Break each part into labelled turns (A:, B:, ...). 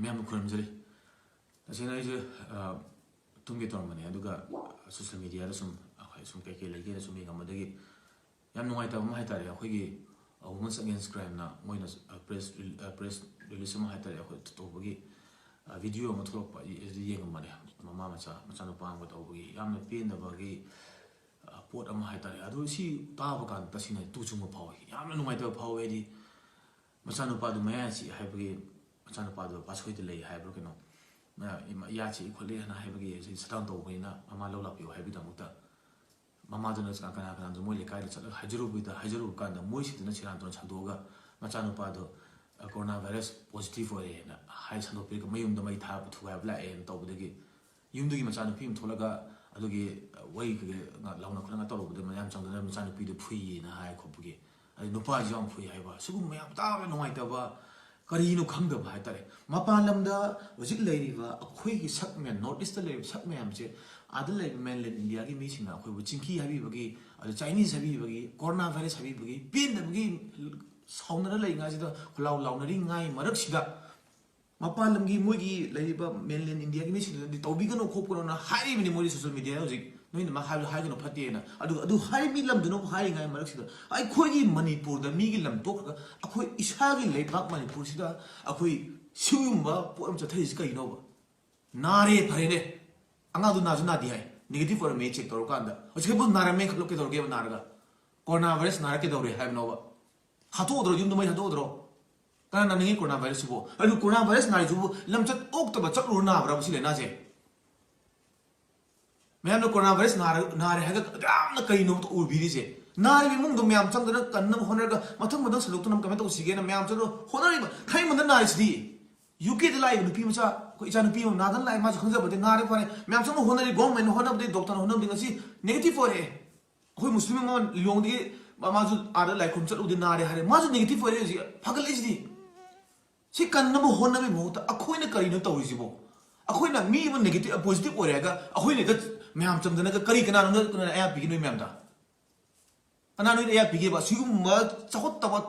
A: Ma'am खुरमजरी तसेना इसे तुम्गे तोरमने अदुगा social media दा सुम कई लेगे सुम यमदगी याम नुंगाइता म हाइतारे अखोगी वुमेन्स अगेंस्ट क्राइम ना मोइना प्रेस रिलीज म हाइतारे अखो तोबगी वीडियो म थोरप येंगमने ममा मचा नुपा म तोबगी यामना पेनबगी पोट अमा हाइतारे अदु सी ताबा कान तसिना तुचुम फावे यामना नुंगाइता फावेदी मचा नुपा दु मयासी हाइबगी मचा नुपा दु पासोइते लई हाइब्रो केनो याची खोले ना हाइबगी सटान तोबगिना mama लौलापियो हाइबिदमुता ममादुना kana kana do moile kai chala hajaru kan da moi siduna chiran ton chandoga machanu pa do corona virus positive ore na hai chando pe mayum da mai tha thu ga bla en to budagi yum dugi machanu phim tholaga adugi wai ge launa khona to bu de mayam changda machanu pi do phui na hai khobugi ai no pa jong phui hai ba sugum mayam ta ba noi ta ba karino khangda ba hai tare mapan lamda hojik leiriba akhoi gi sak me notice ta le sak me am che adal le mainland india gi mi singa akhoi bu chingki habi bagi adu chinese habi bagi corona virus habi bagi pin da bagi saunara le nga sida khulaw lawnari ngai marak sida mapan lam gi moi gi leiriba mainland india gi mi singa di tobi gano khopko na hari mini moi social media hojik noi na ma ha ha gano phati na adu hari mi lam duno hari ngai marak sida ai khoi gi manipur da mi gi lam tok akhoi isa gi leibak manipur sida akhoi siumba poam cha thai kai no ba nare pharene anga du na juna di hai negative or me check tor kanda uske bu nara me khlo ke tor ge naraga corona virus nara ke dore hai no ba hato dro yum du mai hato dro kana na ni corona virus bo adu corona virus nari ju lam chat ok ta ba chak ru na bra bu si le na je me am no corona virus nara ha ga dam na kai no to ur bi ri je nari bi mung do me am chang da kan na honer ga mathang madang saluk tu nam ka me to sige na me am chalo honari ba khai man na ri si UK the live nupi macha ko icha nupi ma nadan lai ma khangja bade ngare pare myam sam honari government honab de doctor honab de ngasi negative ore khoi muslim ma lyong de ma ju ada lai khum chalu de nare hare ma ju negative ore ji phagal is di si kan na mo honabi mo ta akhoi na kari no tawi ji bo akhoi na mi mo negative positive ore ga akhoi ne ga myam sam de na ga kari kana no na ya bi no myam da ana no ya bi ge ba sigum ma chakot ta ba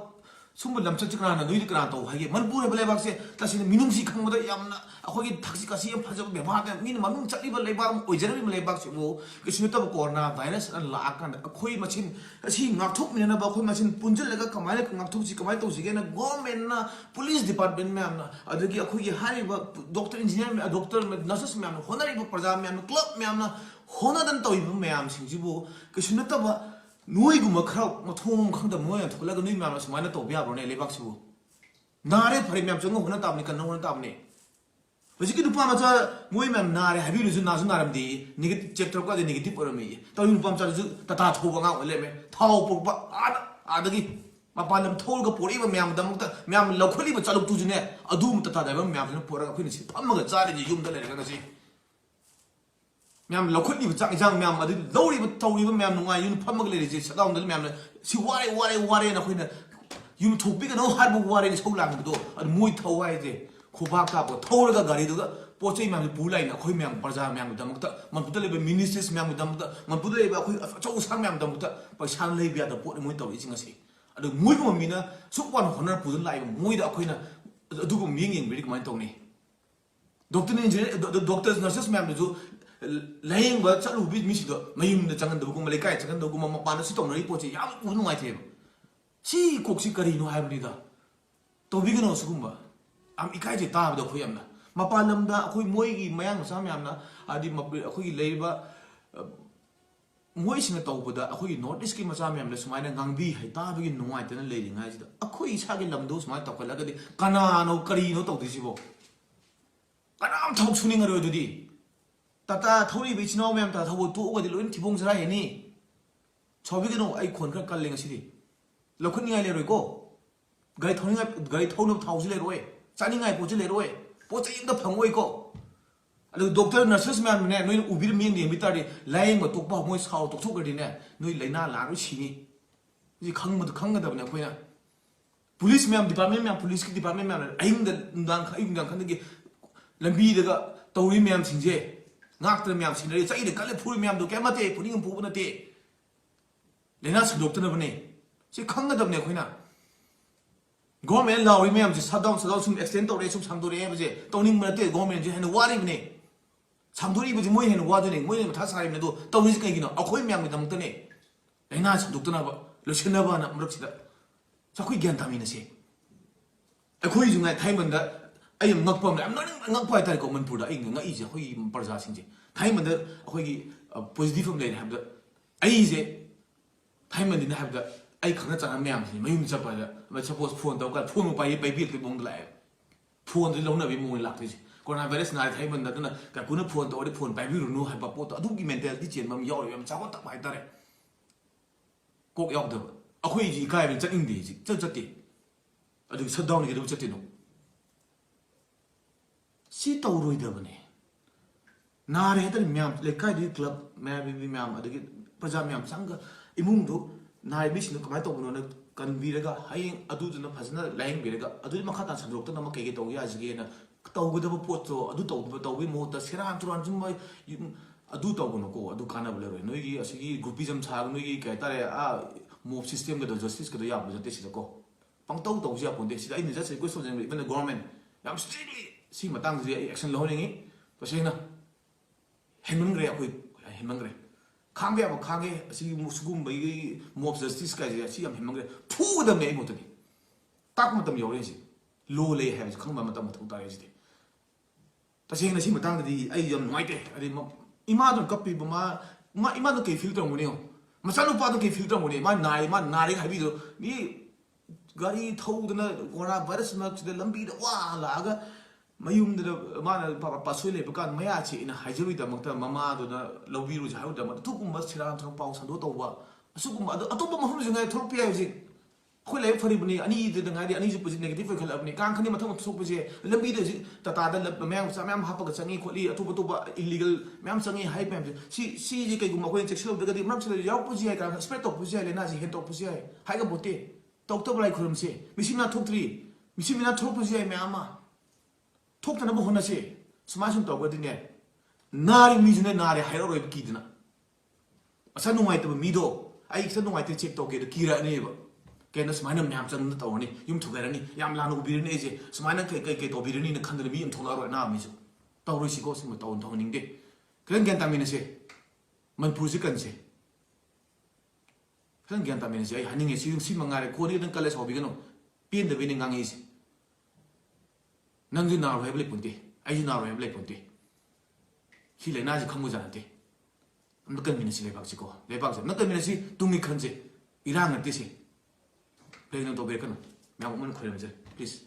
A: sumbu lamcha chikra na noi kra to hage manpur bele bak se tasine minung si khangda yamna akhoi thaksi kasi yam phajab be ma ga min manung chali ba lebak oijar be lebak se bo kisne to corona virus an la kan akhoi machin si ngak thok ne na ba akhoi machin punjal lega kamai ngak thok si kamai to si ge na government na police department me amna adagi akhoi ge hari ba doctor engineer me doctor nurses me amna honari ba praja me amna club me amna honadan to ibu me am sing ji bo kisne to ba noi gu ma khraw ma thom khang da moya thola ga noi ma ma sumana to bya bro ne lebak su nare phari myam chang hona tam ni kan hona tam ne hoji ki dupa ma cha moi myam nare habi lu ju na ju naram di negative check tor ka de negative or me to yu pam cha ju ta ta tho ba nga ole me thau pu ba a da gi ma pa lam thol ga pori ba myam da muk ta myam lokholi ba chaluk tu ju ne adu mu ta ta da ba myam ne pora ga khini si pham ga cha de yum da le ga si मैम लखुनी चाक जांग मैम अदि लौरी तौरी ma'am नुंगा युन फमग ले जे सदाउन दल ma'am सि वारे न खोइन युन थोपि गनो हार बु वारे सौ लांग दो अद मोइ थौवाइ जे खोबा का ब थौरगा गाड़ी दुगा पोचै मैम पुलाई न खोइ मैम प्रजा मैम दमक मन पुत ले मिनिस्टर्स मैम दमक मन पुत ले खोइ चौ सांग मैम दमक पैसा ले बिया द पोट मोइ तौरि सिंग से अद मोइ को मिना सुपन होनर पुजन लाइ मोइ द खोइन अदुगु मिंग इन बिरि कमाइ तौनी डॉक्टर ने डॉक्टर्स नर्सेस मैम जो laying ba chalu bi mi si do mayum na changan do ko malai kai changan do ko ma pa na si tong ri po che yam u nu ngai the si kok si kari no hai bri da to bi gno su kumba am ikai je ta ba do khoyam na ma pa nam da khoi moi gi mayang sa myam na adi ma khoi gi lei ba moi sing to bu da khoi north east ki ma sa myam le sumai na ngang bi hai ta bi gi nu ngai te na lei ngai ji da khoi sa gi lam do sumai to ka la ga di kana no kari no to di si bo kana am thok suning ro du di tata thori bich no mem ta thabu tu ga di loin thibong sara he ni chobi ge no ai khon kha kal leng si di lokhun ngai le roi ko gai thau no thau si le roi chani ngai po ji le roi po chai da phangoi ko adu doctor nurses mem ne noi ubir mi ni mi ta di laing ba tok ba moi sao tok thok ga di ne noi laina la ro si ni ji khang ga da ne khoina police mem department mem police ki department mem aim da ndang khan ge lambi da ga tauri mem sing je ngakter myam sinari chai de kale phuri myam do kemate puning pu na te lena su doctor na bane si khang na dam ne khoina government law remember just shutdown some extend to some samdori eje towning mate government je hen wari bne samdori bu moi hen wadune moi ma tha sai ne do tawri kai gino akhoi myang dam tane laina samduk tana ba lochina ba na mrak sida sakhui gyan tamina se akhoi junga thaiman da ai ngak pam am ngak pai tar ko manpur da ai nga i je khoi parja sing je thaiman da akhoi gi positive am le habda ai je thaiman din habda ai khana chana myam si mayum chapa da ma suppose phone da ka phone pa pai bil ke bong la phone ri lona bi mo la ti corona virus na thaiman da na ka kuna phone to ri phone pai bi ru no ha pa po to adu gi mental ti chen mam yaw yam cha ko ta pai tare kok yaw da akhoi ji kai bi chat ing di ji chat chat ti adu shut down gi du chat ti no si to roi da bane na re da myam le kai di club ma bi myam adu gi praja myam sang ga imung do nai bis no kamai to no na kan biraga haing adu na phasna laing biraga adu ma khata sanrok ta na ma ke ge to ya jige na to go da po to adu to wi mo ta siran turan jum mai adu to no ko adu kana bole roi noi gi asigi groupism cha noi gi ka tare a mob system ga justice ga ya bu jate si ko pang to ja pon de si ai ni ja se ko so jeng ben government yam strictly si matang ji action lo ni to se na henmang re akoi henmang re khang be ba khang ge si musgum bai mob justice ka ji si am hemang ge phu da me mo tani tak ma tam yo re si lo le ha khang ma tam thu ta re si ta sing na si matang di ai yam noi te ari ma ima don kapi ba ma ima do ke filter mo ne ma sa no pa do ke filter mo ne ma nai ha bi do ni gari thau da na gora virus ma de lambi da wa la ga mayum da ma na pa soi le ba kan ma ya chi ina hajuri da makta mama do na lobi ru ja da ma tu kum ba siran thang pau san do to ba asu kum ado atop ma hum jinga thor pi ai ji khoi le phari bni ani de ngai di ani ji positive negative khol abni kan khani mathang thok bu je lambi de ji ta da lab mayam sa mayam ha pa ga changi kholi atop illegal mayam changi hai pem si ji kai gum khoi check selo de ga di mak selo yaw pu ji ai ka spread to pu ji ai le na ji he to pu ji ai hai ga bote tok to blai khum se misina thok tri misina thok pu ji ai mayama thok ta na bo hona se smashin to ga di ne nari mi june nari hairo roi ki dina asa nu ngai ta mi do ai sa nu ngai te check to ke ki ra ne ba ke na smaina myam chang na to ni yum thu ga ni yam la no bi ne je smaina ke to bi ni na khan de mi yum thu la ro na mi so to ro si ko si mo to to ning de kren gen ta mi ne se man pu si kan se kren gen ta mi ne se ai haning e si ma ngare ko ni dan kale so bi ga no pin de bi ni ngang e se nang ju na ro he ble pun de ai ju na ro he ble pun de hi le na ji kham mu ja de am kan mi ne si le bak si ko le bak se na kan mi ne si tu mi khan se irang na ti se Please don't be a please.